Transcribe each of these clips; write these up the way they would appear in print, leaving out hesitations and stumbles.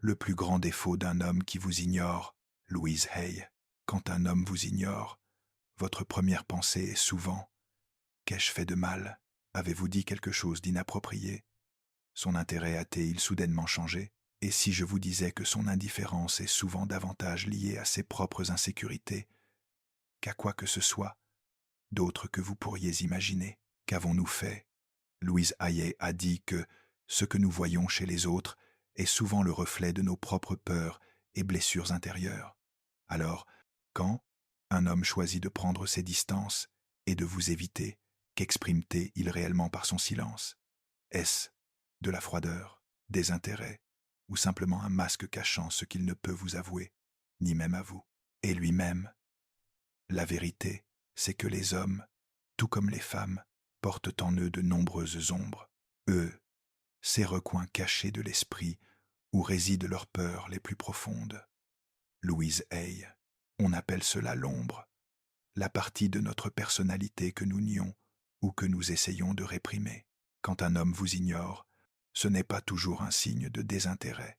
Le plus grand défaut d'un homme qui vous ignore, Louise Hay. Quand un homme vous ignore, votre première pensée est souvent: qu'ai-je fait de mal? Avez-vous dit quelque chose d'inapproprié? Son intérêt a-t-il soudainement changé? Et si je vous disais que son indifférence est souvent davantage liée à ses propres insécurités qu'à quoi que ce soit d'autre que vous pourriez imaginer? Qu'avons-nous fait? Louise Hay a dit que ce que nous voyons chez les autres est souvent le reflet de nos propres peurs et blessures intérieures. Alors, quand un homme choisit de prendre ses distances et de vous éviter, qu'exprime-t-il réellement par son silence? Est-ce de la froideur, des intérêts, ou simplement un masque cachant ce qu'il ne peut vous avouer, ni même à vous? Et lui-même, la vérité, c'est que les hommes, tout comme les femmes, portent en eux de nombreuses ombres. Eux, ces recoins cachés de l'esprit où résident leurs peurs les plus profondes. Louise Hay, on appelle cela l'ombre, la partie de notre personnalité que nous nions ou que nous essayons de réprimer. Quand un homme vous ignore, ce n'est pas toujours un signe de désintérêt.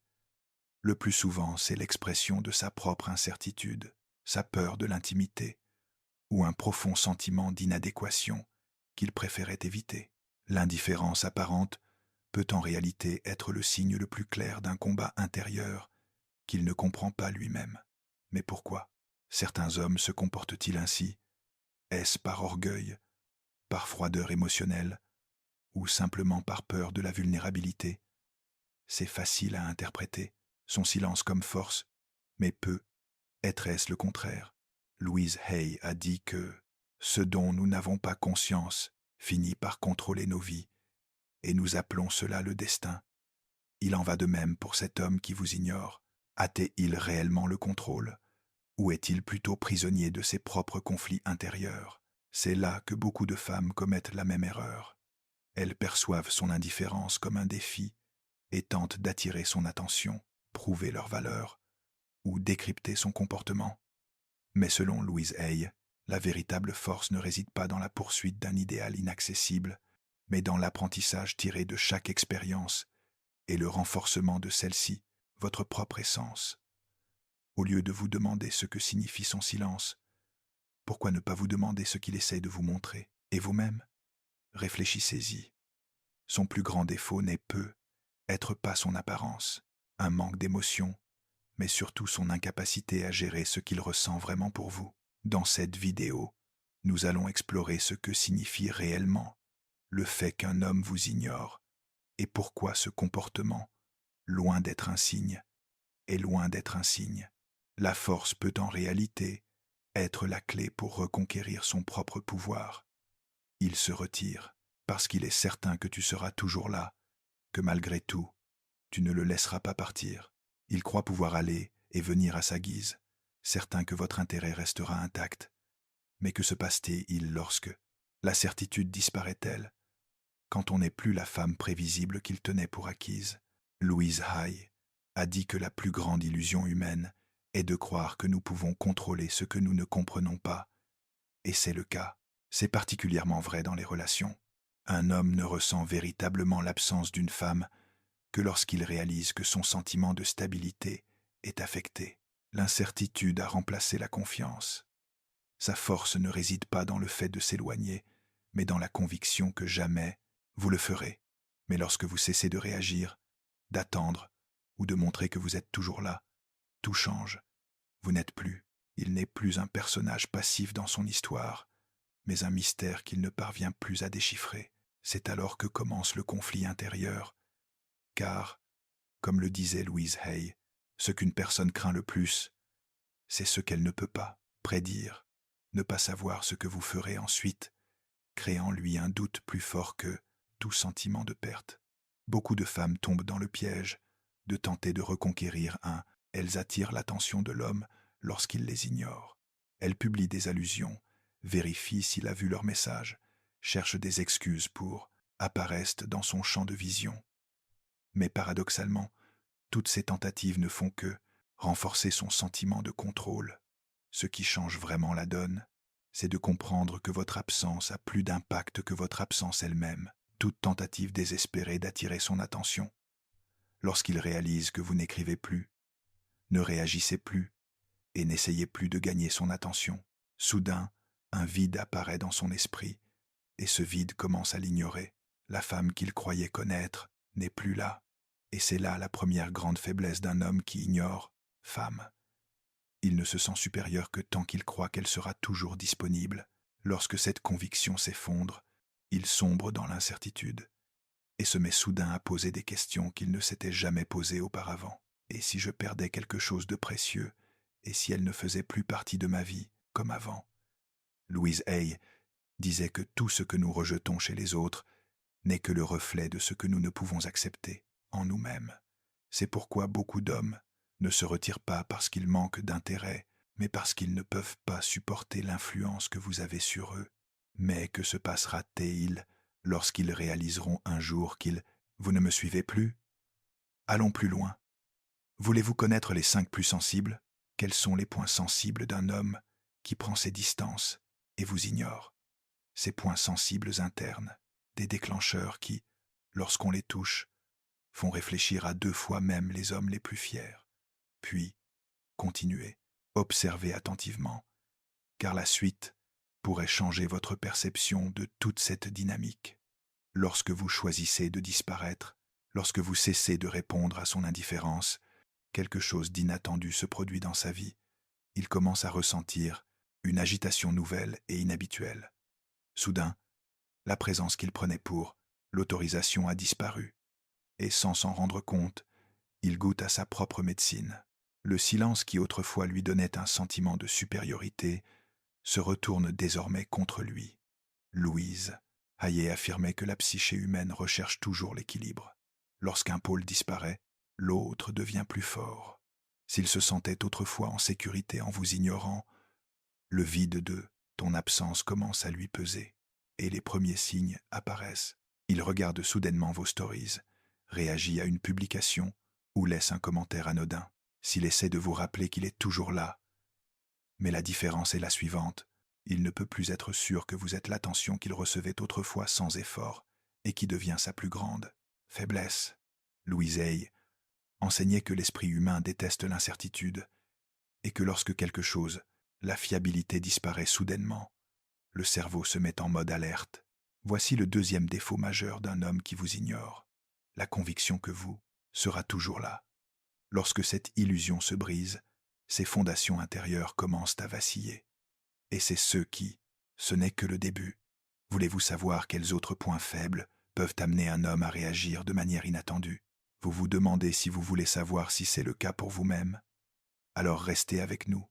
Le plus souvent, c'est l'expression de sa propre incertitude, sa peur de l'intimité, ou un profond sentiment d'inadéquation qu'il préférait éviter. L'indifférence apparente peut en réalité être le signe le plus clair d'un combat intérieur qu'il ne comprend pas lui-même. Mais pourquoi certains hommes se comportent-ils ainsi? Est-ce par orgueil, par froideur émotionnelle, ou simplement par peur de la vulnérabilité? C'est facile à interpréter, son silence comme force, mais peu est-ce le contraire? Louise Hay a dit que ce dont nous n'avons pas conscience finit par contrôler nos vies, et nous appelons cela le destin. Il en va de même pour cet homme qui vous ignore. A-t-il réellement le contrôle, ou est-il plutôt prisonnier de ses propres conflits intérieurs? C'est là que beaucoup de femmes commettent la même erreur. Elles perçoivent son indifférence comme un défi et tentent d'attirer son attention, prouver leur valeur ou décrypter son comportement. Mais selon Louise Hay, la véritable force ne réside pas dans la poursuite d'un idéal inaccessible, mais dans l'apprentissage tiré de chaque expérience et le renforcement de celle-ci, votre propre essence. Au lieu de vous demander ce que signifie son silence, pourquoi ne pas vous demander ce qu'il essaie de vous montrer? Et vous-même, réfléchissez-y. Son plus grand défaut n'est être pas son apparence, un manque d'émotion, mais surtout son incapacité à gérer ce qu'il ressent vraiment pour vous. Dans cette vidéo, nous allons explorer ce que signifie réellement le fait qu'un homme vous ignore et pourquoi ce comportement, loin d'être un signe, est loin d'être un signe. La force peut en réalité être la clé pour reconquérir son propre pouvoir. Il se retire parce qu'il est certain que tu seras toujours là, que malgré tout, tu ne le laisseras pas partir. Il croit pouvoir aller et venir à sa guise, certain que votre intérêt restera intact. Mais que se passe-t-il lorsque la certitude disparaît-elle, quand on n'est plus la femme prévisible qu'il tenait pour acquise? Louise Hay a dit que la plus grande illusion humaine est de croire que nous pouvons contrôler ce que nous ne comprenons pas. Et c'est le cas. C'est particulièrement vrai dans les relations. Un homme ne ressent véritablement l'absence d'une femme que lorsqu'il réalise que son sentiment de stabilité est affecté. L'incertitude a remplacé la confiance. Sa force ne réside pas dans le fait de s'éloigner, mais dans la conviction que jamais vous le ferez. Mais lorsque vous cessez de réagir, d'attendre ou de montrer que vous êtes toujours là, tout change. Vous n'êtes plus. Il n'est plus un personnage passif dans son histoire, mais un mystère qu'il ne parvient plus à déchiffrer. C'est alors que commence le conflit intérieur, car, comme le disait Louise Hay, ce qu'une personne craint le plus, c'est ce qu'elle ne peut pas prédire, ne pas savoir ce que vous ferez ensuite, créant en lui un doute plus fort que tout sentiment de perte. Beaucoup de femmes tombent dans le piège de tenter de reconquérir un. Elles attirent l'attention de l'homme lorsqu'il les ignore. Elles publient des allusions, vérifient s'il a vu leur message, cherchent des excuses pour, apparaissent dans son champ de vision. Mais paradoxalement, toutes ces tentatives ne font que renforcer son sentiment de contrôle. Ce qui change vraiment la donne, c'est de comprendre que votre absence a plus d'impact que votre absence elle-même. Toute tentative désespérée d'attirer son attention lorsqu'il réalise que vous n'écrivez plus, ne réagissez plus et n'essayez plus de gagner son attention. Soudain, un vide apparaît dans son esprit, et ce vide commence à l'ignorer. La femme qu'il croyait connaître n'est plus là, et c'est là la première grande faiblesse d'un homme qui ignore femme. Il ne se sent supérieur que tant qu'il croit qu'elle sera toujours disponible. Lorsque cette conviction s'effondre, il sombre dans l'incertitude et se met soudain à poser des questions qu'il ne s'était jamais posées auparavant. Et si je perdais quelque chose de précieux, et si elle ne faisait plus partie de ma vie, comme avant? Louise Hay disait que tout ce que nous rejetons chez les autres n'est que le reflet de ce que nous ne pouvons accepter en nous-mêmes. C'est pourquoi beaucoup d'hommes ne se retirent pas parce qu'ils manquent d'intérêt, mais parce qu'ils ne peuvent pas supporter l'influence que vous avez sur eux. Mais que se passera-t-il lorsqu'ils réaliseront un jour qu'ils... Vous ne me suivez plus? Allons plus loin. Voulez-vous connaître les 5 plus sensibles? Quels sont les points sensibles d'un homme qui prend ses distances et vous ignore? Ces points sensibles internes, des déclencheurs qui, lorsqu'on les touche, font réfléchir à 2 fois même les hommes les plus fiers. Puis, continuez, observez attentivement, car la suite pourrait changer votre perception de toute cette dynamique. Lorsque vous choisissez de disparaître, lorsque vous cessez de répondre à son indifférence, quelque chose d'inattendu se produit dans sa vie. Il commence à ressentir une agitation nouvelle et inhabituelle. Soudain, la présence qu'il prenait pour l'autorisation a disparu, et sans s'en rendre compte, il goûte à sa propre médecine. Le silence qui autrefois lui donnait un sentiment de supériorité se retourne désormais contre lui. Louise Hay affirmait que la psyché humaine recherche toujours l'équilibre. Lorsqu'un pôle disparaît, l'autre devient plus fort. S'il se sentait autrefois en sécurité en vous ignorant, le vide de ton absence commence à lui peser, et les premiers signes apparaissent. Il regarde soudainement vos stories, réagit à une publication ou laisse un commentaire anodin. S'il essaie de vous rappeler qu'il est toujours là. Mais la différence est la suivante. Il ne peut plus être sûr que vous êtes l'attention qu'il recevait autrefois sans effort et qui devient sa plus grande faiblesse. Louise Hay enseignait que l'esprit humain déteste l'incertitude et que lorsque quelque chose, la fiabilité disparaît soudainement, le cerveau se met en mode alerte. Voici le 2e défaut majeur d'un homme qui vous ignore. La conviction que vous sera toujours là. Lorsque cette illusion se brise, ses fondations intérieures commencent à vaciller. Et c'est ce n'est que le début. Voulez-vous savoir quels autres points faibles peuvent amener un homme à réagir de manière inattendue? Vous vous demandez si vous voulez savoir si c'est le cas pour vous-même? Alors restez avec nous,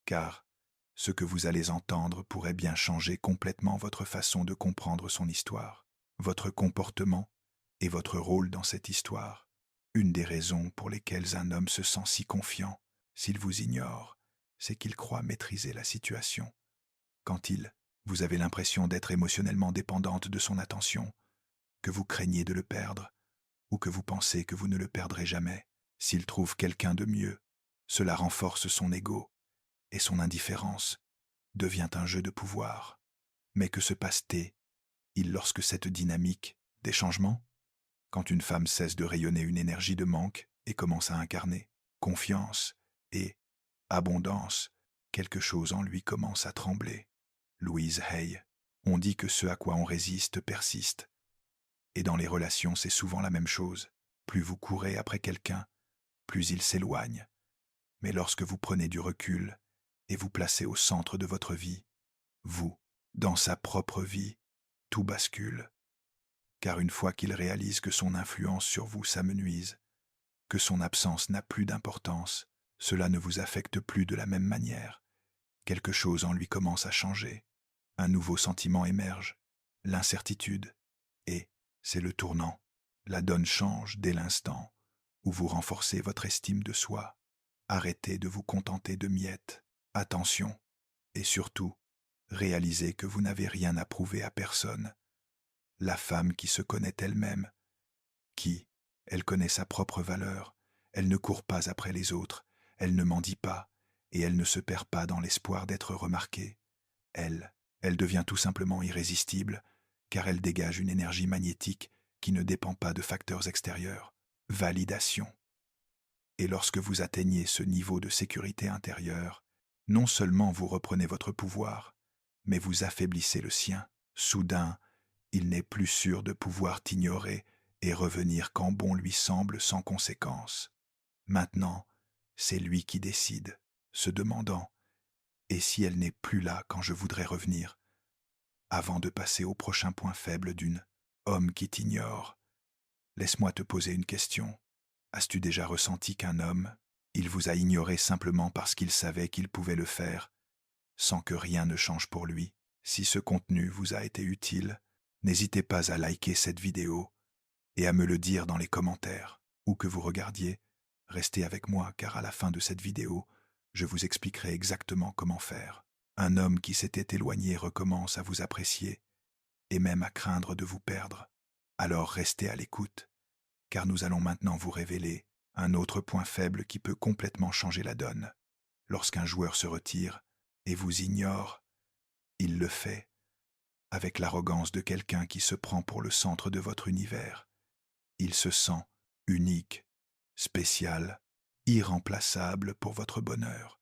car ce que vous allez entendre pourrait bien changer complètement votre façon de comprendre son histoire, votre comportement et votre rôle dans cette histoire. Une des raisons pour lesquelles un homme se sent si confiant, s'il vous ignore, c'est qu'il croit maîtriser la situation. Quand vous avez l'impression d'être émotionnellement dépendante de son attention, que vous craignez de le perdre, ou que vous pensez que vous ne le perdrez jamais, s'il trouve quelqu'un de mieux, cela renforce son ego, et son indifférence devient un jeu de pouvoir. Mais que se passe-t-il lorsque cette dynamique des changements? Quand une femme cesse de rayonner une énergie de manque et commence à incarner confiance et abondance, quelque chose en lui commence à trembler. Louise Hay, on dit que ce à quoi on résiste persiste. Et dans les relations, c'est souvent la même chose. Plus vous courez après quelqu'un, plus il s'éloigne. Mais lorsque vous prenez du recul et vous placez au centre de votre vie, vous, dans sa propre vie, tout bascule. Car une fois qu'il réalise que son influence sur vous s'amenuise, que son absence n'a plus d'importance, cela ne vous affecte plus de la même manière. Quelque chose en lui commence à changer. Un nouveau sentiment émerge, l'incertitude. Et c'est le tournant. La donne change dès l'instant où vous renforcez votre estime de soi. Arrêtez de vous contenter de miettes. Attention. Et surtout, réalisez que vous n'avez rien à prouver à personne. La femme qui se connaît elle-même, elle connaît sa propre valeur, elle ne court pas après les autres, elle ne mendie pas, et elle ne se perd pas dans l'espoir d'être remarquée. Elle devient tout simplement irrésistible, car elle dégage une énergie magnétique qui ne dépend pas de facteurs extérieurs. validation. Et lorsque vous atteignez ce niveau de sécurité intérieure, non seulement vous reprenez votre pouvoir, mais vous affaiblissez le sien. Soudain, il n'est plus sûr de pouvoir t'ignorer et revenir quand bon lui semble sans conséquence. Maintenant, c'est lui qui décide, se demandant « Et si elle n'est plus là quand je voudrais revenir ?» Avant de passer au prochain point faible d'une « homme qui t'ignore », laisse-moi te poser une question. As-tu déjà ressenti qu'un homme, il vous a ignoré simplement parce qu'il savait qu'il pouvait le faire, sans que rien ne change pour lui? Si ce contenu vous a été utile, n'hésitez pas à liker cette vidéo et à me le dire dans les commentaires. Où que vous regardiez, restez avec moi car à la fin de cette vidéo, je vous expliquerai exactement comment faire. Un homme qui s'était éloigné recommence à vous apprécier et même à craindre de vous perdre. Alors restez à l'écoute, car nous allons maintenant vous révéler un autre point faible qui peut complètement changer la donne. Lorsqu'un joueur se retire et vous ignore, il le fait avec l'arrogance de quelqu'un qui se prend pour le centre de votre univers. Il se sent unique, spécial, irremplaçable pour votre bonheur.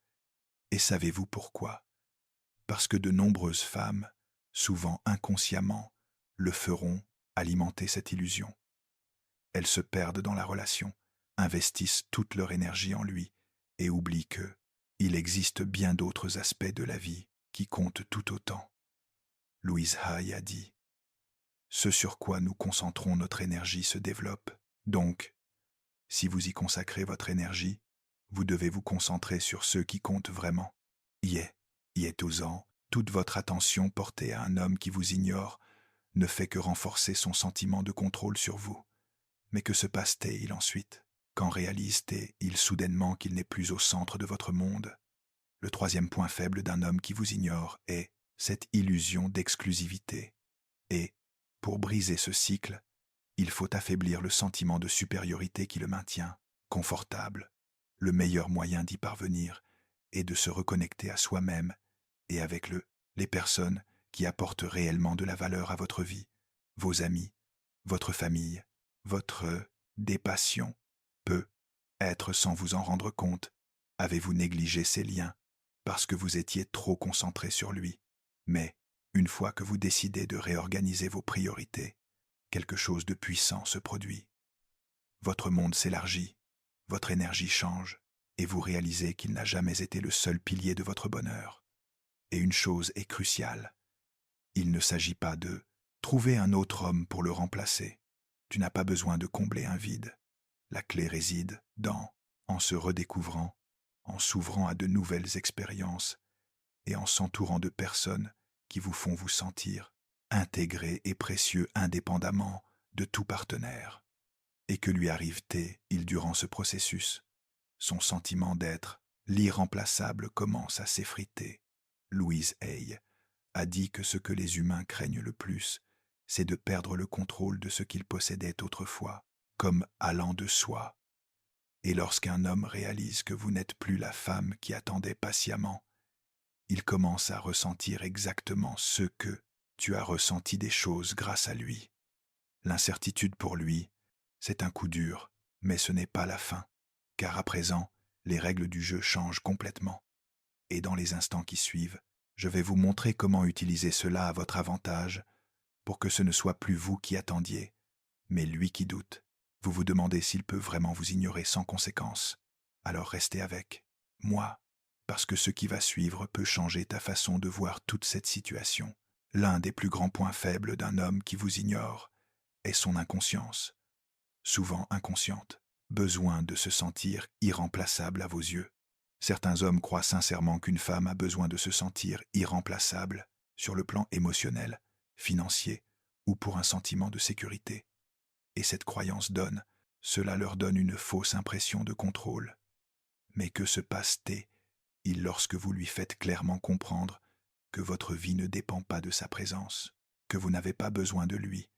Et savez-vous pourquoi? Parce que de nombreuses femmes, souvent inconsciemment, le feront alimenter cette illusion. Elles se perdent dans la relation, investissent toute leur énergie en lui et oublient que il existe bien d'autres aspects de la vie qui comptent tout autant. Louise Hay a dit « Ce sur quoi nous concentrons notre énergie se développe. Donc, si vous y consacrez votre énergie, vous devez vous concentrer sur ceux qui comptent vraiment. Y est-en, toute votre attention portée à un homme qui vous ignore ne fait que renforcer son sentiment de contrôle sur vous. Mais que se passe-t-il ensuite, quand réalise-t-il soudainement qu'il n'est plus au centre de votre monde? Le troisième point faible d'un homme qui vous ignore est cette illusion d'exclusivité. Et, pour briser ce cycle, il faut affaiblir le sentiment de supériorité qui le maintient confortable. Le meilleur moyen d'y parvenir est de se reconnecter à soi-même et avec les personnes qui apportent réellement de la valeur à votre vie, vos amis, votre famille, des passions. Peut être sans vous en rendre compte, avez-vous négligé ces liens parce que vous étiez trop concentré sur lui. Mais, une fois que vous décidez de réorganiser vos priorités, quelque chose de puissant se produit. Votre monde s'élargit, votre énergie change, et vous réalisez qu'il n'a jamais été le seul pilier de votre bonheur. Et une chose est cruciale. Il ne s'agit pas de trouver un autre homme pour le remplacer. Tu n'as pas besoin de combler un vide. La clé réside en se redécouvrant, en s'ouvrant à de nouvelles expériences et en s'entourant de personnes qui vous font vous sentir intégré et précieux indépendamment de tout partenaire. Et que lui arrive-t-il durant ce processus? Son sentiment d'être l'irremplaçable commence à s'effriter. Louise Hay a dit que ce que les humains craignent le plus, c'est de perdre le contrôle de ce qu'ils possédaient autrefois, comme allant de soi. Et lorsqu'un homme réalise que vous n'êtes plus la femme qui attendait patiemment, il commence à ressentir exactement ce que tu as ressenti des choses grâce à lui. L'incertitude pour lui, c'est un coup dur, mais ce n'est pas la fin, car à présent, les règles du jeu changent complètement. Et dans les instants qui suivent, je vais vous montrer comment utiliser cela à votre avantage pour que ce ne soit plus vous qui attendiez, mais lui qui doute. Vous vous demandez s'il peut vraiment vous ignorer sans conséquence. Alors restez avec moi, parce que ce qui va suivre peut changer ta façon de voir toute cette situation. L'un des plus grands points faibles d'un homme qui vous ignore est son inconscience, souvent inconsciente, besoin de se sentir irremplaçable à vos yeux. Certains hommes croient sincèrement qu'une femme a besoin de se sentir irremplaçable sur le plan émotionnel, financier ou pour un sentiment de sécurité. Et cette croyance cela leur donne une fausse impression de contrôle. Mais que se passe-t-il lorsque vous lui faites clairement comprendre que votre vie ne dépend pas de sa présence, que vous n'avez pas besoin de lui,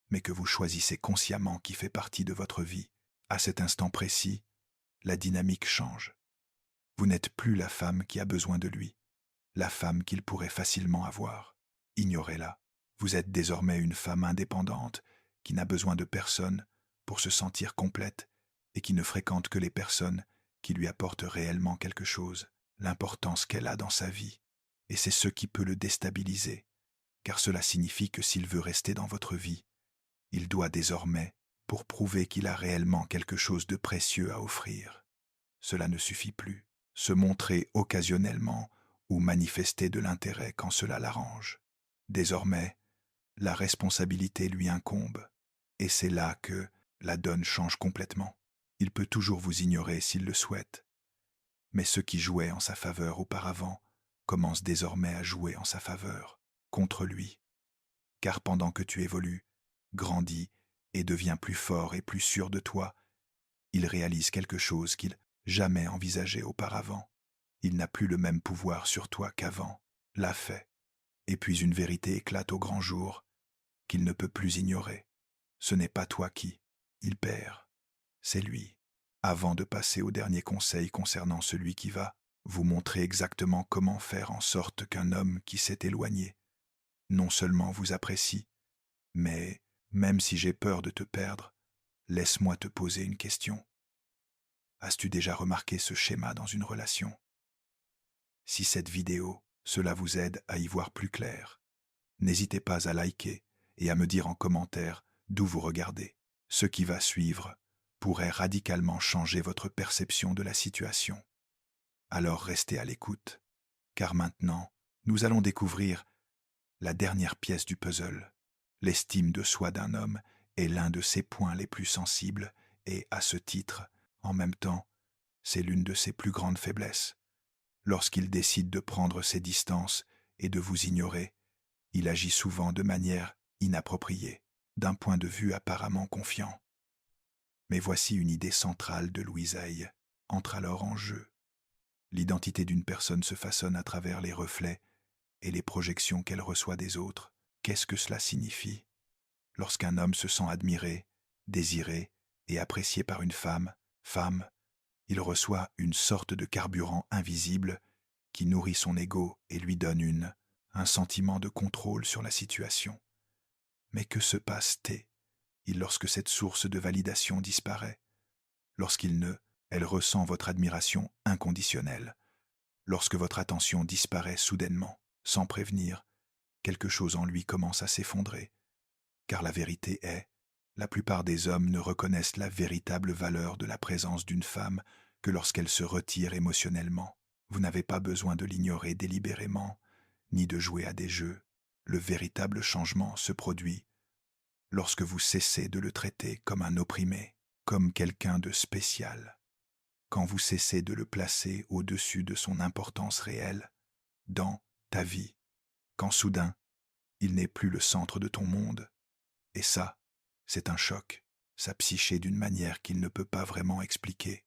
mais que vous choisissez consciemment qui fait partie de votre vie? À cet instant précis, la dynamique change. Vous n'êtes plus la femme qui a besoin de lui, la femme qu'il pourrait facilement avoir. Ignorez-la. Vous êtes désormais une femme indépendante qui n'a besoin de personne pour se sentir complète et qui ne fréquente que les personnes qui lui apportent réellement quelque chose, l'importance qu'elle a dans sa vie. Et c'est ce qui peut le déstabiliser, car cela signifie que s'il veut rester dans votre vie, il doit désormais, pour prouver qu'il a réellement quelque chose de précieux à offrir. Cela ne suffit plus. Se montrer occasionnellement ou manifester de l'intérêt quand cela l'arrange. Désormais, la responsabilité lui incombe, et c'est là que la donne change complètement. Il peut toujours vous ignorer s'il le souhaite, mais ceux qui jouaient en sa faveur auparavant commencent désormais à jouer en sa faveur, contre lui. Car pendant que tu évolues, grandis et deviens plus fort et plus sûr de toi, il réalise quelque chose qu'il jamais envisagé auparavant. Il n'a plus le même pouvoir sur toi qu'avant, l'a fait. Et puis une vérité éclate au grand jour, qu'il ne peut plus ignorer. Ce n'est pas toi qui, il perd, c'est lui. Avant de passer au dernier conseil concernant celui qui va vous montrer exactement comment faire en sorte qu'un homme qui s'est éloigné non seulement vous apprécie, mais même si j'ai peur de te perdre, laisse-moi te poser une question. As-tu déjà remarqué ce schéma dans une relation? Si cette vidéo, cela vous aide à y voir plus clair, n'hésitez pas à liker et à me dire en commentaire d'où vous regardez. Ce qui va suivre pourrait radicalement changer votre perception de la situation. Alors restez à l'écoute, car maintenant, nous allons découvrir la dernière pièce du puzzle. L'estime de soi d'un homme est l'un de ses points les plus sensibles et, à ce titre, en même temps, c'est l'une de ses plus grandes faiblesses. Lorsqu'il décide de prendre ses distances et de vous ignorer, il agit souvent de manière inappropriée, d'un point de vue apparemment confiant. Mais voici une idée centrale de Louise Hay entre alors en jeu. L'identité d'une personne se façonne à travers les reflets et les projections qu'elle reçoit des autres. Qu'est-ce que cela signifie? Lorsqu'un homme se sent admiré, désiré et apprécié par une femme, il reçoit une sorte de carburant invisible qui nourrit son ego et lui donne un sentiment de contrôle sur la situation. Mais que se passe-t-il lorsque cette source de validation disparaît? Elle ressent votre admiration inconditionnelle. Lorsque votre attention disparaît soudainement, sans prévenir, quelque chose en lui commence à s'effondrer. Car la vérité est, la plupart des hommes ne reconnaissent la véritable valeur de la présence d'une femme que lorsqu'elle se retire émotionnellement. Vous n'avez pas besoin de l'ignorer délibérément, ni de jouer à des jeux. Le véritable changement se produit lorsque vous cessez de le traiter comme un opprimé, comme quelqu'un de spécial. Quand vous cessez de le placer au-dessus de son importance réelle, dans ta vie, quand soudain, il n'est plus le centre de ton monde. Et ça, c'est un choc, sa psyché d'une manière qu'il ne peut pas vraiment expliquer.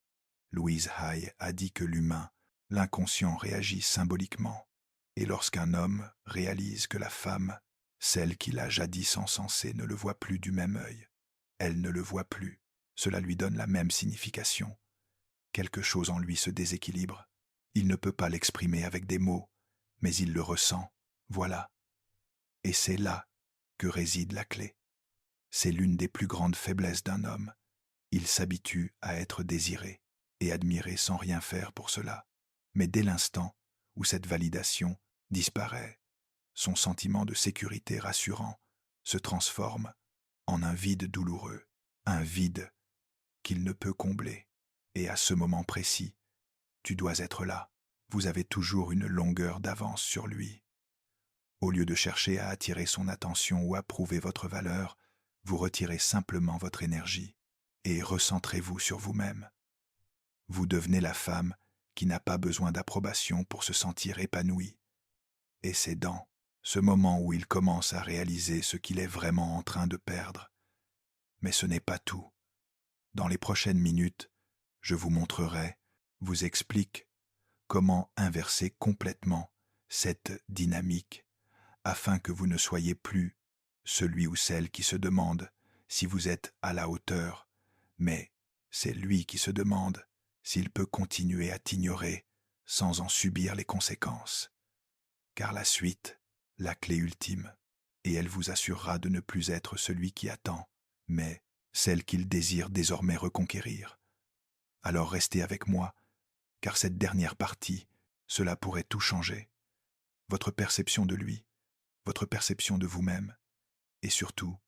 Louise Hay a dit que l'humain, l'inconscient réagit symboliquement. Et lorsqu'un homme réalise que la femme, celle qu'il a jadis encensée, ne le voit plus du même œil, elle ne le voit plus, cela lui donne la même signification. Quelque chose en lui se déséquilibre. Il ne peut pas l'exprimer avec des mots, mais il le ressent, voilà. Et c'est là que réside la clé. C'est l'une des plus grandes faiblesses d'un homme. Il s'habitue à être désiré et admiré sans rien faire pour cela. Mais dès l'instant où cette validation disparaît, son sentiment de sécurité rassurant se transforme en un vide douloureux, un vide qu'il ne peut combler. Et à ce moment précis, tu dois être là. Vous avez toujours une longueur d'avance sur lui. Au lieu de chercher à attirer son attention ou à prouver votre valeur, vous retirez simplement votre énergie et recentrez-vous sur vous-même. Vous devenez la femme qui n'a pas besoin d'approbation pour se sentir épanouie. Et c'est dans ce moment où il commence à réaliser ce qu'il est vraiment en train de perdre. Mais ce n'est pas tout. Dans les prochaines minutes, je vous montrerai, vous explique comment inverser complètement cette dynamique afin que vous ne soyez plus celui ou celle qui se demande si vous êtes à la hauteur, mais c'est lui qui se demande s'il peut continuer à t'ignorer sans en subir les conséquences. Car la suite, la clé ultime, et elle vous assurera de ne plus être celui qui attend, mais celle qu'il désire désormais reconquérir. Alors restez avec moi, car cette dernière partie, cela pourrait tout changer. Votre perception de lui, votre perception de vous-même, et surtout,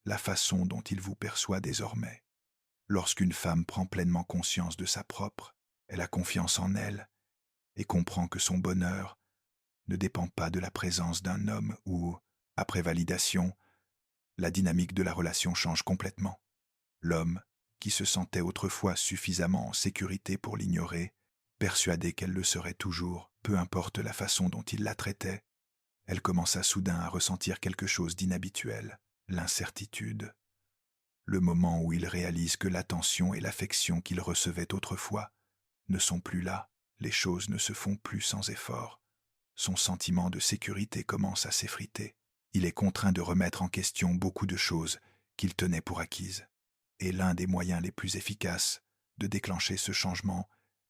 la façon dont il vous perçoit désormais. Lorsqu'une femme prend pleinement conscience de sa propre, elle a confiance en elle et comprend que son bonheur ne dépend pas de la présence d'un homme ou, après validation, la dynamique de la relation change complètement. L'homme, qui se sentait autrefois suffisamment en sécurité pour l'ignorer, persuadé qu'elle le serait toujours, peu importe la façon dont il la traitait, elle commença soudain à ressentir quelque chose d'inhabituel, l'incertitude. Le moment où il réalise que l'attention et l'affection qu'il recevait autrefois ne sont plus là, les choses ne se font plus sans effort. Son sentiment de sécurité commence à s'effriter. Il est contraint de remettre en question beaucoup de choses qu'il tenait pour acquises. Et l'un des moyens les plus efficaces de déclencher ce changement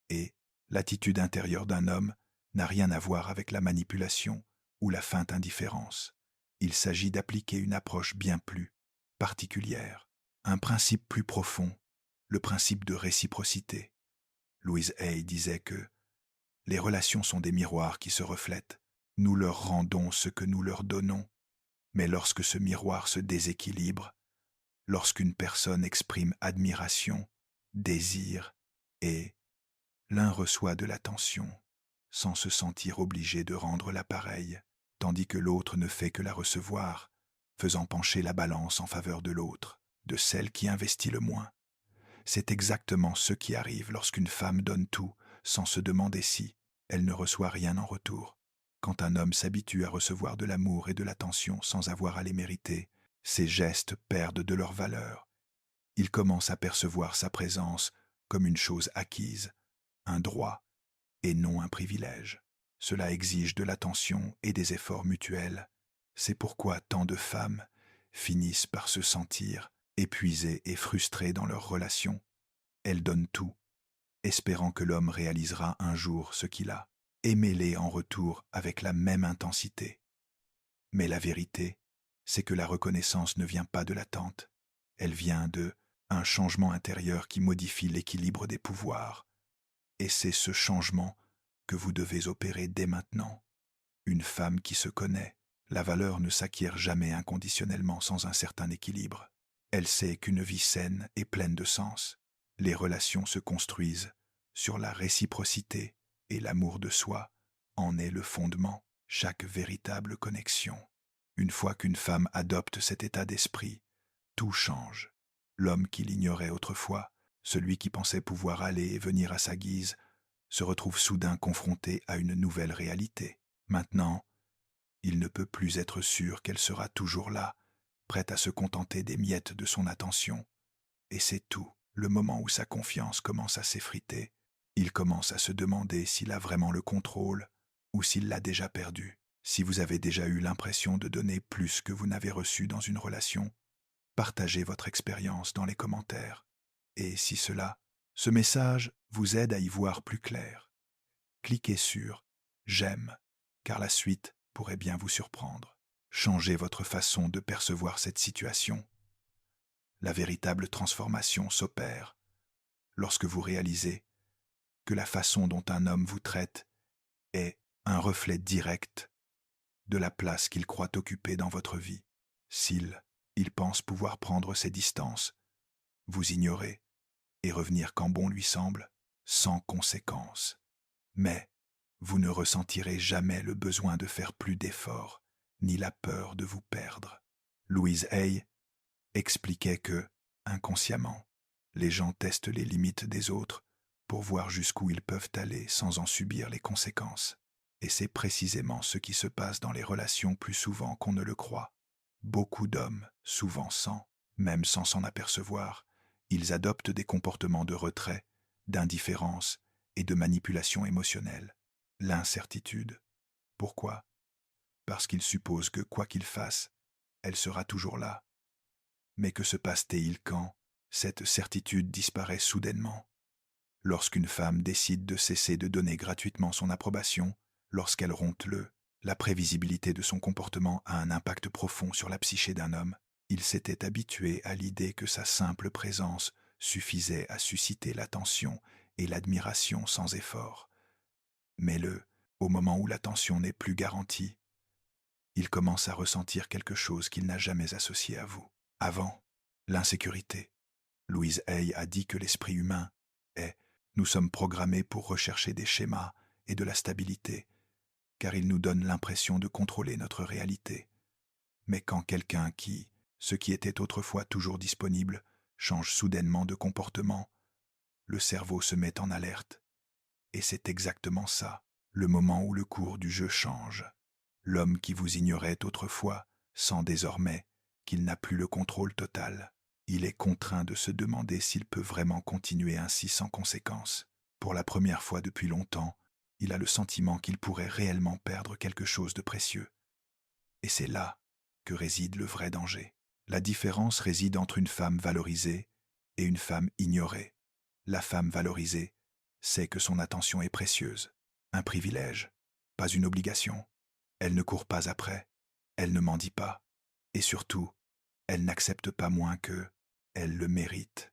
est l'attitude intérieure d'un homme n'a rien à voir avec la manipulation ou la feinte indifférence. Il s'agit d'appliquer une approche bien plus particulière, un principe plus profond, le principe de réciprocité. Louise Hay disait que les relations sont des miroirs qui se reflètent. Nous leur rendons ce que nous leur donnons. Mais lorsque ce miroir se déséquilibre, lorsqu'une personne exprime admiration, désir, et l'un reçoit de l'attention, sans se sentir obligé de rendre l'appareil, tandis que l'autre ne fait que la recevoir, faisant pencher la balance en faveur de l'autre, de celle qui investit le moins. C'est exactement ce qui arrive lorsqu'une femme donne tout, sans se demander si elle ne reçoit rien en retour. Quand un homme s'habitue à recevoir de l'amour et de l'attention sans avoir à les mériter, ses gestes perdent de leur valeur. Il commence à percevoir sa présence comme une chose acquise, un droit, et non un privilège. Cela exige de l'attention et des efforts mutuels. C'est pourquoi tant de femmes finissent par se sentir épuisées et frustrées dans leurs relations. Elles donnent tout, espérant que l'homme réalisera un jour ce qu'il a, aimez-les en retour avec la même intensité. Mais la vérité, c'est que la reconnaissance ne vient pas de l'attente, elle vient de un changement intérieur qui modifie l'équilibre des pouvoirs. Et c'est ce changement que vous devez opérer dès maintenant. Une femme qui se connaît, la valeur ne s'acquiert jamais inconditionnellement sans un certain équilibre. Elle sait qu'une vie saine est pleine de sens. Les relations se construisent sur la réciprocité et l'amour de soi en est le fondement, chaque véritable connexion. Une fois qu'une femme adopte cet état d'esprit, tout change. L'homme qui l'ignorait autrefois, celui qui pensait pouvoir aller et venir à sa guise, se retrouve soudain confronté à une nouvelle réalité. Maintenant, il ne peut plus être sûr qu'elle sera toujours là, prête à se contenter des miettes de son attention. Et c'est tout, le moment où sa confiance commence à s'effriter. Il commence à se demander s'il a vraiment le contrôle ou s'il l'a déjà perdu. Si vous avez déjà eu l'impression de donner plus que vous n'avez reçu dans une relation, partagez votre expérience dans les commentaires. Et si ce message vous aide à y voir plus clair, cliquez sur « J'aime » car la suite pourrait bien vous surprendre. Changez votre façon de percevoir cette situation. La véritable transformation s'opère lorsque vous réalisez que la façon dont un homme vous traite est un reflet direct de la place qu'il croit occuper dans votre vie. Il pense pouvoir prendre ses distances, vous ignorer et revenir quand bon lui semble, sans conséquence. Mais vous ne ressentirez jamais le besoin de faire plus d'efforts, ni la peur de vous perdre. Louise Hay expliquait que, inconsciemment, les gens testent les limites des autres pour voir jusqu'où ils peuvent aller sans en subir les conséquences. Et c'est précisément ce qui se passe dans les relations plus souvent qu'on ne le croit. Beaucoup d'hommes, souvent même sans s'en apercevoir, ils adoptent des comportements de retrait, d'indifférence et de manipulation émotionnelle. L'incertitude. Pourquoi? Parce qu'ils supposent que, quoi qu'ils fassent, elle sera toujours là. Mais que se passe-t-il quand cette certitude disparaît soudainement? Lorsqu'une femme décide de cesser de donner gratuitement son approbation, lorsqu'elle rompt la prévisibilité de son comportement a un impact profond sur la psyché d'un homme. Il s'était habitué à l'idée que sa simple présence suffisait à susciter l'attention et l'admiration sans effort. Mais au moment où l'attention n'est plus garantie, il commence à ressentir quelque chose qu'il n'a jamais associé à vous. Avant, l'insécurité. Louise Hay a dit que l'esprit humain est « Nous sommes programmés pour rechercher des schémas et de la stabilité, car ils nous donnent l'impression de contrôler notre réalité. Mais quand ce qui était autrefois toujours disponible, change soudainement de comportement, le cerveau se met en alerte. Et c'est exactement ça, le moment où le cours du jeu change. L'homme qui vous ignorait autrefois sent désormais qu'il n'a plus le contrôle total. Il est contraint de se demander s'il peut vraiment continuer ainsi sans conséquence. Pour la première fois depuis longtemps, il a le sentiment qu'il pourrait réellement perdre quelque chose de précieux. Et c'est là que réside le vrai danger. La différence réside entre une femme valorisée et une femme ignorée. La femme valorisée sait que son attention est précieuse, un privilège, pas une obligation. Elle ne court pas après, elle ne mendie pas, et surtout, elle n'accepte pas moins que elle le mérite.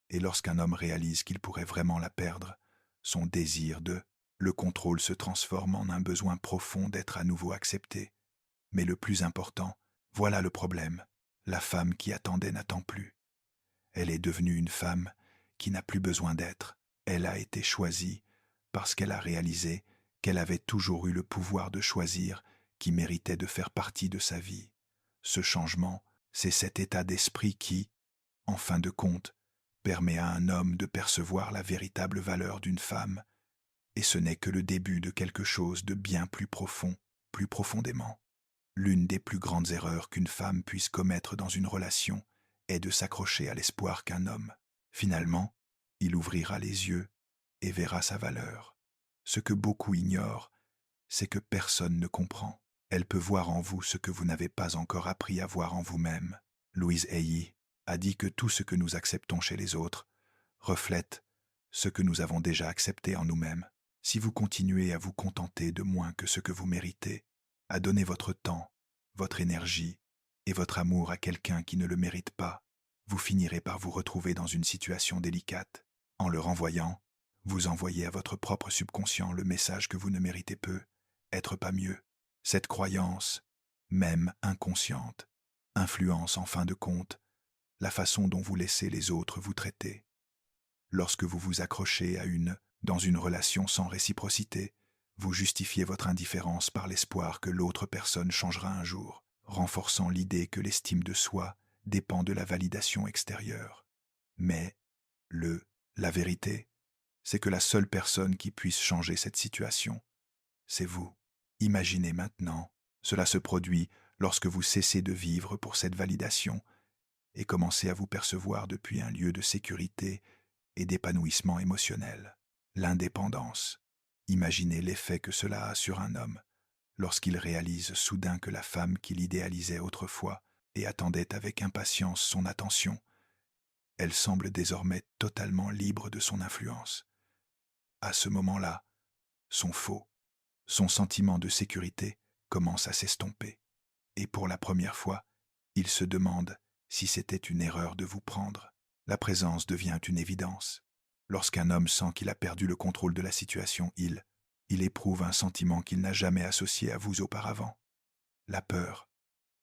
Et lorsqu'un homme réalise qu'il pourrait vraiment la perdre, son désir de le contrôle se transforme en un besoin profond d'être à nouveau accepté. Mais le plus important, voilà le problème. La femme qui attendait n'attend plus. Elle est devenue une femme qui n'a plus besoin d'être. Elle a été choisie parce qu'elle a réalisé qu'elle avait toujours eu le pouvoir de choisir qui méritait de faire partie de sa vie. Ce changement, c'est cet état d'esprit qui, en fin de compte, permet à un homme de percevoir la véritable valeur d'une femme, et ce n'est que le début de quelque chose de bien plus profond, plus profondément. L'une des plus grandes erreurs qu'une femme puisse commettre dans une relation est de s'accrocher à l'espoir qu'un homme, finalement, il ouvrira les yeux et verra sa valeur. Ce que beaucoup ignorent, c'est que personne ne comprend. Elle peut voir en vous ce que vous n'avez pas encore appris à voir en vous-même. Louise Hay a dit que tout ce que nous acceptons chez les autres reflète ce que nous avons déjà accepté en nous-mêmes. Si vous continuez à vous contenter de moins que ce que vous méritez, à donner votre temps, votre énergie et votre amour à quelqu'un qui ne le mérite pas, vous finirez par vous retrouver dans une situation délicate. En le renvoyant, vous envoyez à votre propre subconscient le message que vous ne méritez peu, être pas mieux. Cette croyance, même inconsciente, influence en fin de compte la façon dont vous laissez les autres vous traiter. Lorsque vous vous accrochez dans une relation sans réciprocité, vous justifiez votre indifférence par l'espoir que l'autre personne changera un jour, renforçant l'idée que l'estime de soi dépend de la validation extérieure. Mais la vérité, c'est que la seule personne qui puisse changer cette situation, c'est vous. Imaginez maintenant, cela se produit lorsque vous cessez de vivre pour cette validation et commencez à vous percevoir depuis un lieu de sécurité et d'épanouissement émotionnel. L'indépendance. Imaginez l'effet que cela a sur un homme lorsqu'il réalise soudain que la femme qu'il idéalisait autrefois et attendait avec impatience son attention, elle semble désormais totalement libre de son influence. À ce moment-là, son sentiment de sécurité commence à s'estomper. Et pour la première fois, il se demande si c'était une erreur de vous prendre. La présence devient une évidence. Lorsqu'un homme sent qu'il a perdu le contrôle de la situation, il éprouve un sentiment qu'il n'a jamais associé à vous auparavant. La peur,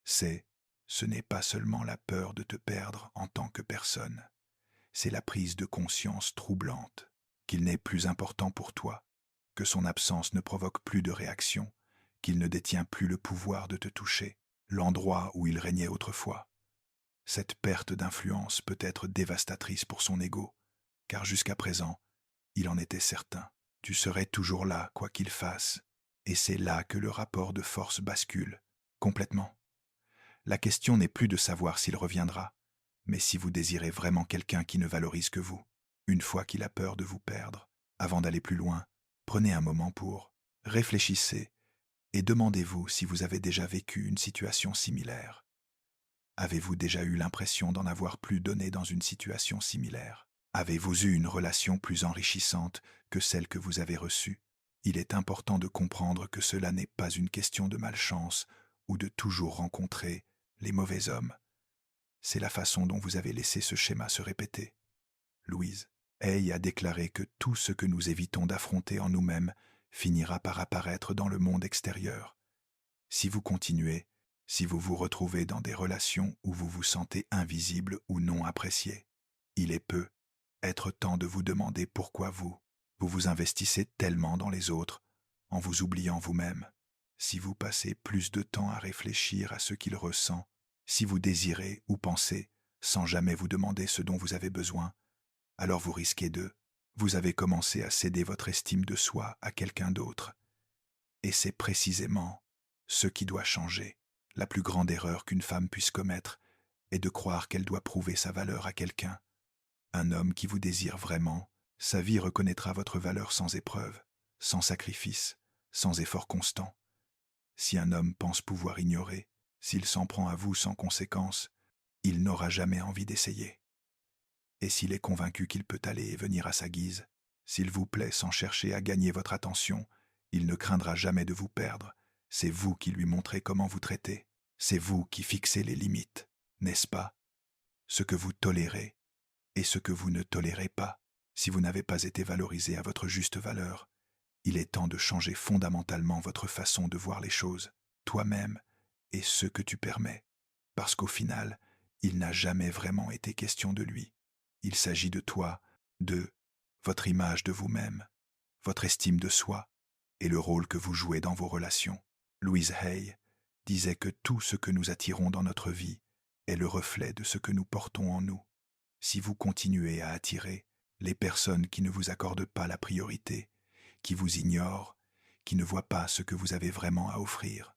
ce n'est pas seulement la peur de te perdre en tant que personne, c'est la prise de conscience troublante qu'il n'est plus important pour toi, que son absence ne provoque plus de réaction, qu'il ne détient plus le pouvoir de te toucher, l'endroit où il régnait autrefois. Cette perte d'influence peut être dévastatrice pour son ego, car jusqu'à présent, il en était certain. Tu serais toujours là, quoi qu'il fasse, et c'est là que le rapport de force bascule, complètement. La question n'est plus de savoir s'il reviendra, mais si vous désirez vraiment quelqu'un qui ne valorise que vous, une fois qu'il a peur de vous perdre. Avant d'aller plus loin, prenez un moment pour réfléchissez et demandez-vous si vous avez déjà vécu une situation similaire. Avez-vous déjà eu l'impression d'en avoir plus donné dans une situation similaire? Avez-vous eu une relation plus enrichissante que celle que vous avez reçue? Il est important de comprendre que cela n'est pas une question de malchance ou de toujours rencontrer les mauvais hommes. C'est la façon dont vous avez laissé ce schéma se répéter. Louise Hay a déclaré que tout ce que nous évitons d'affronter en nous-mêmes finira par apparaître dans le monde extérieur. Si vous continuez, si vous vous retrouvez dans des relations où vous vous sentez invisible ou non apprécié, il est peu être temps de vous demander pourquoi vous vous investissez tellement dans les autres en vous oubliant vous-même. Si vous passez plus de temps à réfléchir à ce qu'il ressent, si vous désirez ou pensez sans jamais vous demander ce dont vous avez besoin, alors vous risquez vous avez commencé à céder votre estime de soi à quelqu'un d'autre. Et c'est précisément ce qui doit changer. La plus grande erreur qu'une femme puisse commettre est de croire qu'elle doit prouver sa valeur à quelqu'un. Un homme qui vous désire vraiment, sa vie reconnaîtra votre valeur sans épreuve, sans sacrifice, sans effort constant. Si un homme pense pouvoir ignorer, s'il s'en prend à vous sans conséquence, il n'aura jamais envie d'essayer. Et s'il est convaincu qu'il peut aller et venir à sa guise, s'il vous plaît sans chercher à gagner votre attention, il ne craindra jamais de vous perdre. C'est vous qui lui montrez comment vous traitez. C'est vous qui fixez les limites, n'est-ce pas? Ce que vous tolérez et ce que vous ne tolérez pas. Si vous n'avez pas été valorisé à votre juste valeur, il est temps de changer fondamentalement votre façon de voir les choses, toi-même et ce que tu permets. Parce qu'au final, il n'a jamais vraiment été question de lui. Il s'agit de toi, de votre image de vous-même, votre estime de soi et le rôle que vous jouez dans vos relations. Louise Hay disait que tout ce que nous attirons dans notre vie est le reflet de ce que nous portons en nous. Si vous continuez à attirer les personnes qui ne vous accordent pas la priorité, qui vous ignorent, qui ne voient pas ce que vous avez vraiment à offrir,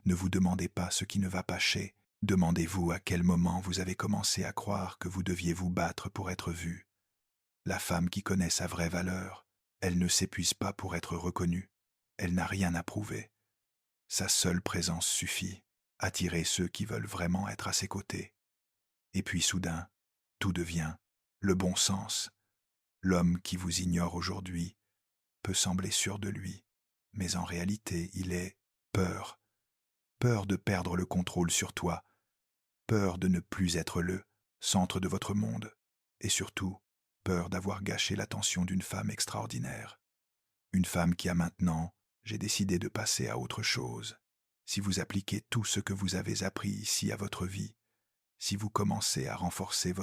ne vous demandez pas ce qui ne va pas chez. Demandez-vous à quel moment vous avez commencé à croire que vous deviez vous battre pour être vu. La femme qui connaît sa vraie valeur, elle ne s'épuise pas pour être reconnue. Elle n'a rien à prouver. Sa seule présence suffit à attirer ceux qui veulent vraiment être à ses côtés. Et puis soudain, tout devient le bon sens. L'homme qui vous ignore aujourd'hui peut sembler sûr de lui, mais en réalité, il est peur. Peur de perdre le contrôle sur toi, peur de ne plus être le centre de votre monde, et surtout, peur d'avoir gâché l'attention d'une femme extraordinaire. Une femme qui a maintenant, j'ai décidé de passer à autre chose. Si vous appliquez tout ce que vous avez appris ici à votre vie, si vous commencez à renforcer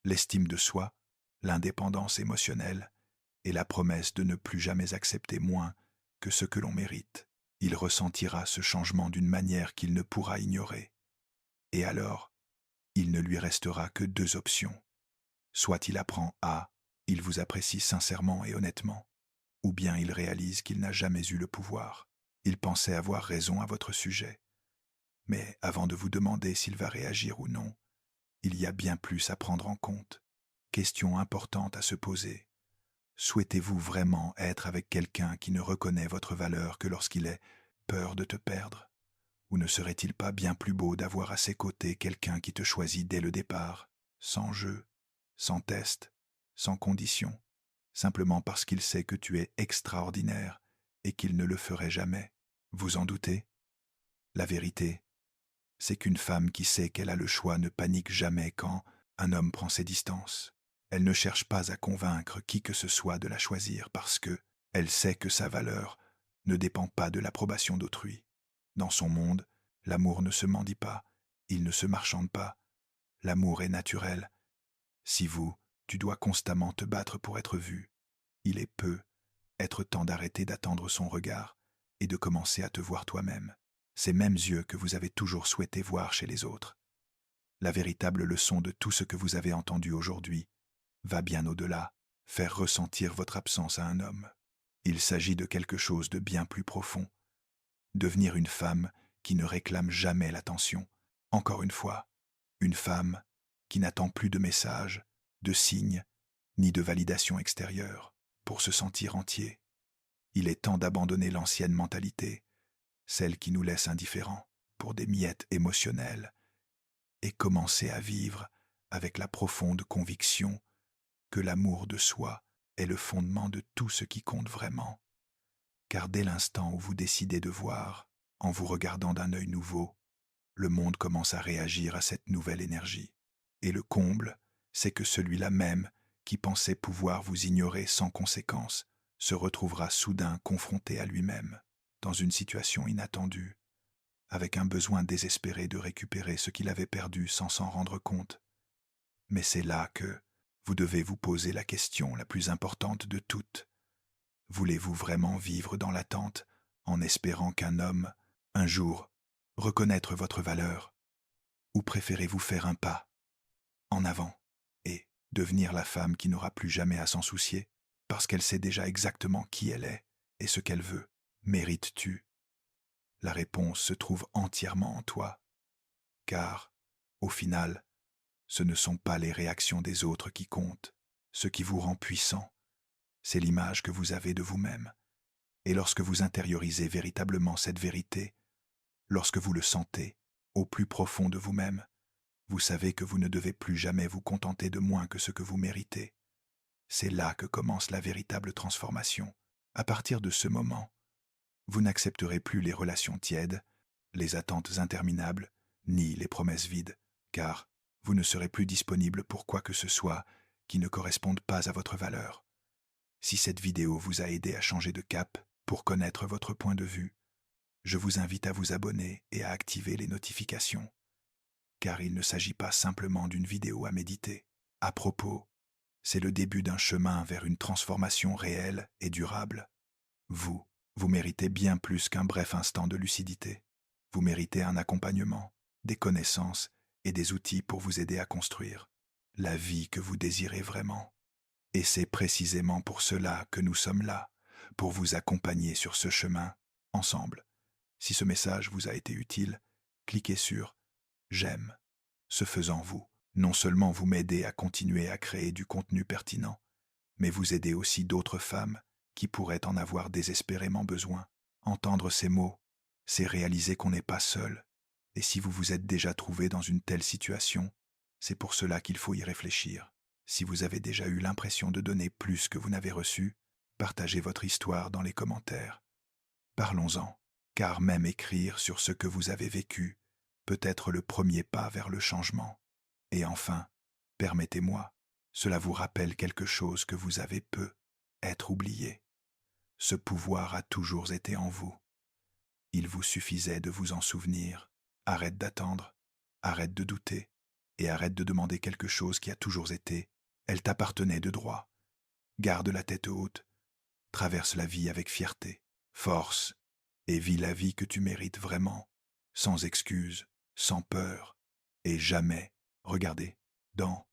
l'estime de soi, l'indépendance émotionnelle et la promesse de ne plus jamais accepter moins que ce que l'on mérite, il ressentira ce changement d'une manière qu'il ne pourra ignorer. Et alors, il ne lui restera que deux options. Soit il apprend il vous apprécie sincèrement et honnêtement, ou bien il réalise qu'il n'a jamais eu le pouvoir. Il pensait avoir raison à votre sujet. Mais avant de vous demander s'il va réagir ou non, il y a bien plus à prendre en compte. Question importante à se poser. Souhaitez-vous vraiment être avec quelqu'un qui ne reconnaît votre valeur que lorsqu'il ait peur de te perdre? Ou ne serait-il pas bien plus beau d'avoir à ses côtés quelqu'un qui te choisit dès le départ, sans jeu, sans test, sans condition, simplement parce qu'il sait que tu es extraordinaire et qu'il ne le ferait jamais? Vous en doutez? La vérité, c'est qu'une femme qui sait qu'elle a le choix ne panique jamais quand un homme prend ses distances. Elle ne cherche pas à convaincre qui que ce soit de la choisir parce que elle sait que sa valeur ne dépend pas de l'approbation d'autrui. Dans son monde, l'amour ne se mendie pas, il ne se marchande pas. L'amour est naturel. Si tu dois constamment te battre pour être vu, il est être temps d'arrêter d'attendre son regard et de commencer à te voir toi-même. Ces mêmes yeux que vous avez toujours souhaité voir chez les autres. La véritable leçon de tout ce que vous avez entendu aujourd'hui va bien au-delà, faire ressentir votre absence à un homme. Il s'agit de quelque chose de bien plus profond. Devenir une femme qui ne réclame jamais l'attention. Encore une fois, une femme qui n'attend plus de messages, de signes, ni de validation extérieure pour se sentir entier. Il est temps d'abandonner l'ancienne mentalité, celle qui nous laisse indifférents pour des miettes émotionnelles, et commencer à vivre avec la profonde conviction que l'amour de soi est le fondement de tout ce qui compte vraiment. Car dès l'instant où vous décidez de voir, en vous regardant d'un œil nouveau, le monde commence à réagir à cette nouvelle énergie. Et le comble, c'est que celui-là même qui pensait pouvoir vous ignorer sans conséquence se retrouvera soudain confronté à lui-même, dans une situation inattendue, avec un besoin désespéré de récupérer ce qu'il avait perdu sans s'en rendre compte. Mais c'est là que vous devez vous poser la question la plus importante de toutes. Voulez-vous vraiment vivre dans l'attente, en espérant qu'un homme, un jour, reconnaître votre valeur, ou préférez-vous faire un pas en avant et devenir la femme qui n'aura plus jamais à s'en soucier, parce qu'elle sait déjà exactement qui elle est et ce qu'elle veut? Mérites-tu? La réponse se trouve entièrement en toi, car, au final, ce ne sont pas les réactions des autres qui comptent. Ce qui vous rend puissant, c'est l'image que vous avez de vous-même. Et lorsque vous intériorisez véritablement cette vérité, lorsque vous le sentez au plus profond de vous-même, vous savez que vous ne devez plus jamais vous contenter de moins que ce que vous méritez. C'est là que commence la véritable transformation. À partir de ce moment, vous n'accepterez plus les relations tièdes, les attentes interminables, ni les promesses vides, car vous ne serez plus disponible pour quoi que ce soit qui ne corresponde pas à votre valeur. Si cette vidéo vous a aidé à changer de cap pour connaître votre point de vue, je vous invite à vous abonner et à activer les notifications, car il ne s'agit pas simplement d'une vidéo à méditer. À propos, c'est le début d'un chemin vers une transformation réelle et durable. Vous méritez bien plus qu'un bref instant de lucidité. Vous méritez un accompagnement, des connaissances et des outils pour vous aider à construire la vie que vous désirez vraiment. Et c'est précisément pour cela que nous sommes là, pour vous accompagner sur ce chemin, ensemble. Si ce message vous a été utile, cliquez sur « J'aime ». Ce faisant, non seulement vous m'aidez à continuer à créer du contenu pertinent, mais vous aidez aussi d'autres femmes qui pourraient en avoir désespérément besoin. Entendre ces mots, c'est réaliser qu'on n'est pas seul. Et si vous vous êtes déjà trouvé dans une telle situation, c'est pour cela qu'il faut y réfléchir. Si vous avez déjà eu l'impression de donner plus que vous n'avez reçu, partagez votre histoire dans les commentaires. Parlons-en, car même écrire sur ce que vous avez vécu peut être le premier pas vers le changement. Et enfin, permettez-moi, cela vous rappelle quelque chose que vous avez peu, être oublié. Ce pouvoir a toujours été en vous. Il vous suffisait de vous en souvenir. Arrête d'attendre, arrête de douter, et arrête de demander quelque chose qui a toujours été. Elle t'appartenait de droit. Garde la tête haute, traverse la vie avec fierté, force, et vis la vie que tu mérites vraiment, sans excuse, sans peur, et jamais, regardez, dans